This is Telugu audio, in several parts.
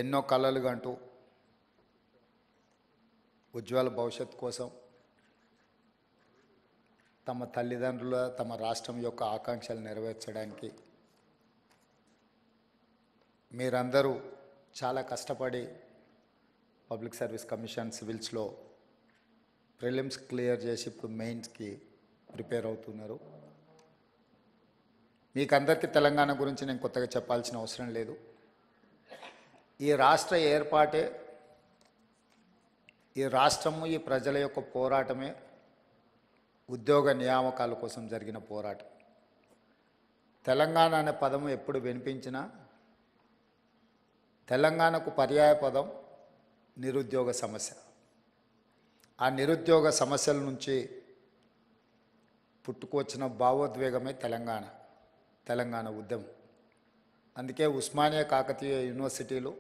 ఎన్నో కలలు కంటూ ఉజ్వల భవిష్యత్తు కోసం తమ తల్లిదండ్రుల తమ రాష్ట్రం యొక్క ఆకాంక్షలు నెరవేర్చడానికి మీరందరూ చాలా కష్టపడి పబ్లిక్ సర్వీస్ కమిషన్ సివిల్స్లో ప్రిలిమ్స్ క్లియర్ చేసి ఇప్పుడు మెయిన్స్కి ప్రిపేర్ అవుతున్నారు. మీకు అందరికీ తెలంగాణ గురించి నేను కొత్తగా చెప్పాల్సిన అవసరం లేదు. ఈ రాష్ట్ర ఏర్పాటే, ఈ రాష్ట్రము ఈ ప్రజల యొక్క పోరాటమే ఉద్యోగ నియామకాల కోసం జరిగిన పోరాటం. తెలంగాణ అనే పదం ఎప్పుడు వినిపించినా తెలంగాణకు పర్యాయ పదం నిరుద్యోగ సమస్య. ఆ నిరుద్యోగ సమస్యల నుంచి పుట్టుకొచ్చిన భావోద్వేగమే తెలంగాణ ఉద్యమం. అందుకే ఉస్మానియా కాకతీయ యూనివర్సిటీలో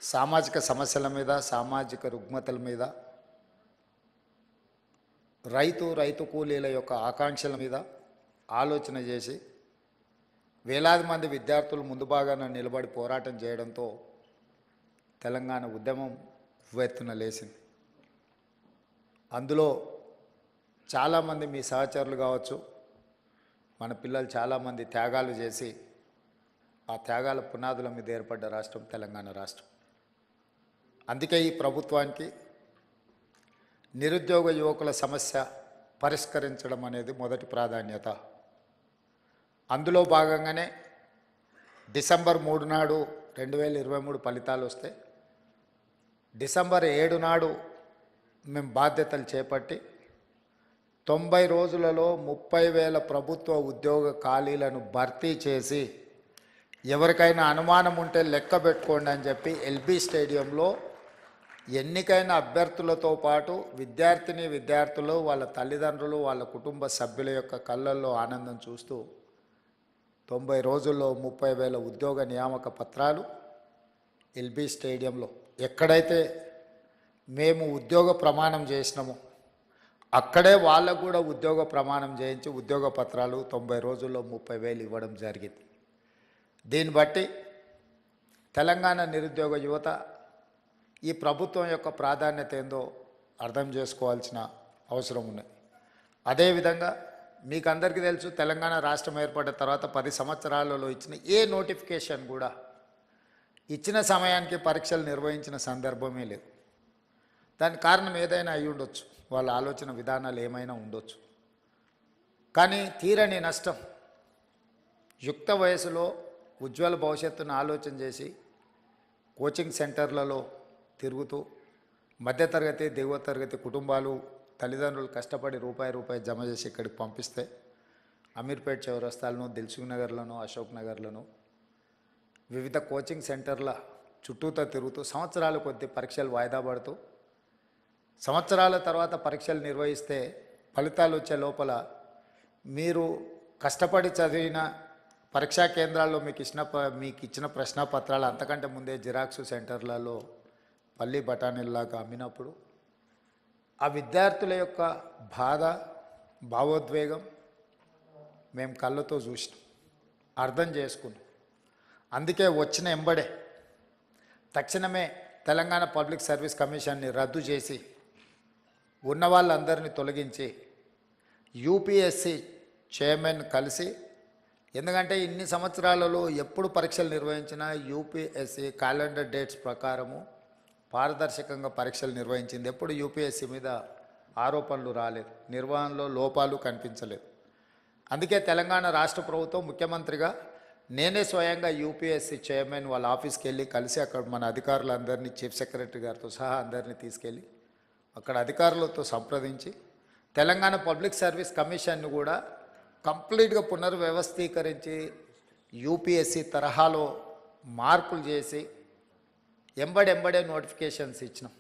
సామాజిక సమస్యల మీద, సామాజిక రుగ్మతల మీద, రైతు కూలీల యొక్క ఆకాంక్షల మీద ఆలోచన చేసి వేలాది మంది విద్యార్థులు ముందు భాగాన నిలబడి పోరాటం చేయడంతో తెలంగాణ ఉద్యమం ఉవ్వెత్తున లేచింది. అందులో చాలామంది మీ సహచరులు కావచ్చు, మన పిల్లలు చాలామంది త్యాగాలు చేసి ఆ త్యాగాల పునాదుల మీద ఏర్పడ్డ రాష్ట్రం తెలంగాణ రాష్ట్రం. అందుకే ఈ ప్రభుత్వానికి నిరుద్యోగ యువకుల సమస్య పరిష్కరించడం అనేది మొదటి ప్రాధాన్యత. అందులో భాగంగానే డిసెంబర్ 3 నాడు 2023 ఫలితాలు వస్తే డిసెంబర్ 7 నాడు మేము బాధ్యతలు చేపట్టి 90 రోజులలో 30,000 ప్రభుత్వ ఉద్యోగ ఖాళీలను భర్తీ చేసి ఎవరికైనా అనుమానం ఉంటే లెక్క పెట్టుకోండి అని చెప్పి ఎల్బీ స్టేడియంలో ఎన్నికైన అభ్యర్థులతో పాటు విద్యార్థులు, వాళ్ళ తల్లిదండ్రులు, వాళ్ళ కుటుంబ సభ్యుల యొక్క కళ్ళల్లో ఆనందం చూస్తూ 90 రోజుల్లో 30,000 ఉద్యోగ నియామక పత్రాలు ఎల్బీ స్టేడియంలో ఎక్కడైతే మేము ఉద్యోగ ప్రమాణం చేసినామో అక్కడే వాళ్ళకు కూడా ఉద్యోగ ప్రమాణం చేయించి ఉద్యోగ పత్రాలు 90 రోజుల్లో 30,000 ఇవ్వడం జరిగింది. దీన్ని బట్టి తెలంగాణ నిరుద్యోగ యువత ఈ ప్రభుత్వం యొక్క ప్రాధాన్యత ఏందో అర్థం చేసుకోవాల్సిన అవసరం ఉన్నది. అదేవిధంగా మీకు అందరికీ తెలుసు, తెలంగాణ రాష్ట్రం ఏర్పడిన తర్వాత 10 సంవత్సరాలలో ఇచ్చిన ఏ నోటిఫికేషన్ కూడా ఇచ్చిన సమయానికి పరీక్షలు నిర్వహించిన సందర్భమే లేదు. దానికి కారణం ఏదైనా అయి ఉండొచ్చు, వాళ్ళ ఆలోచన విధానాలు ఏమైనా ఉండొచ్చు. కానీ తీరని నష్టం, యుక్త వయసులో ఉజ్వల భవిష్యత్తును ఆలోచన చేసి కోచింగ్ సెంటర్లలో తిరుగుతూ మధ్యతరగతి, దిగువ తరగతి కుటుంబాలు తల్లిదండ్రులు కష్టపడి రూపాయి జమ చేసి ఇక్కడికి పంపిస్తే అమీర్పేట్ చౌరస్తాలను, దిల్సుఖ్ నగర్లను, అశోక్ నగర్లను వివిధ కోచింగ్ సెంటర్ల చుట్టూతో తిరుగుతూ సంవత్సరాల కొద్ది పరీక్షలు వాయిదా పడుతూ సంవత్సరాల తర్వాత పరీక్షలు నిర్వహిస్తే ఫలితాలు వచ్చే లోపల మీరు కష్టపడి చదివిన పరీక్షా కేంద్రాల్లో మీకు ఇచ్చిన ప్రశ్నపత్రాలు అంతకంటే ముందే జిరాక్స్ సెంటర్లలో పల్లి బఠానీల్లాగా అమ్మినప్పుడు ఆ విద్యార్థుల యొక్క బాధ, భావోద్వేగం మేము కళ్ళతో చూసినాం, అర్థం చేసుకున్నాం. అందుకే వచ్చిన ఎంబడే తక్షణమే తెలంగాణ పబ్లిక్ సర్వీస్ కమిషన్ని రద్దు చేసి ఉన్న వాళ్ళందరినీ తొలగించి యూపీఎస్సీ చైర్మన్ కలిసి, ఎందుకంటే ఇన్ని సంవత్సరాలలో ఎప్పుడు పరీక్షలు నిర్వహించినా యూపీఎస్సీ క్యాలెండర్ డేట్స్ ప్రకారము పారదర్శకంగా పరీక్షలు నిర్వహించింది. ఎప్పుడు యూపీఎస్సీ మీద ఆరోపణలు రాలేదు, నిర్వహణలో లోపాలు కనిపించలేదు. అందుకే తెలంగాణ రాష్ట్ర ప్రభుత్వం ముఖ్యమంత్రిగా నేనే స్వయంగా యూపీఎస్సీ చైర్మన్ వాళ్ళ ఆఫీస్కి వెళ్ళి కలిసి అక్కడ మన అధికారులందరినీ, చీఫ్ సెక్రటరీ గారితో సహా అందరినీ తీసుకెళ్ళి అక్కడ అధికారులతో సంప్రదించి తెలంగాణ పబ్లిక్ సర్వీస్ కమిషన్ను కూడా కంప్లీట్గా పునర్వ్యవస్థీకరించి యూపీఎస్సీ తరహాలో మార్పులు చేసి ఎంబడే నోటిఫికేషన్స్ ఇచ్చినాం.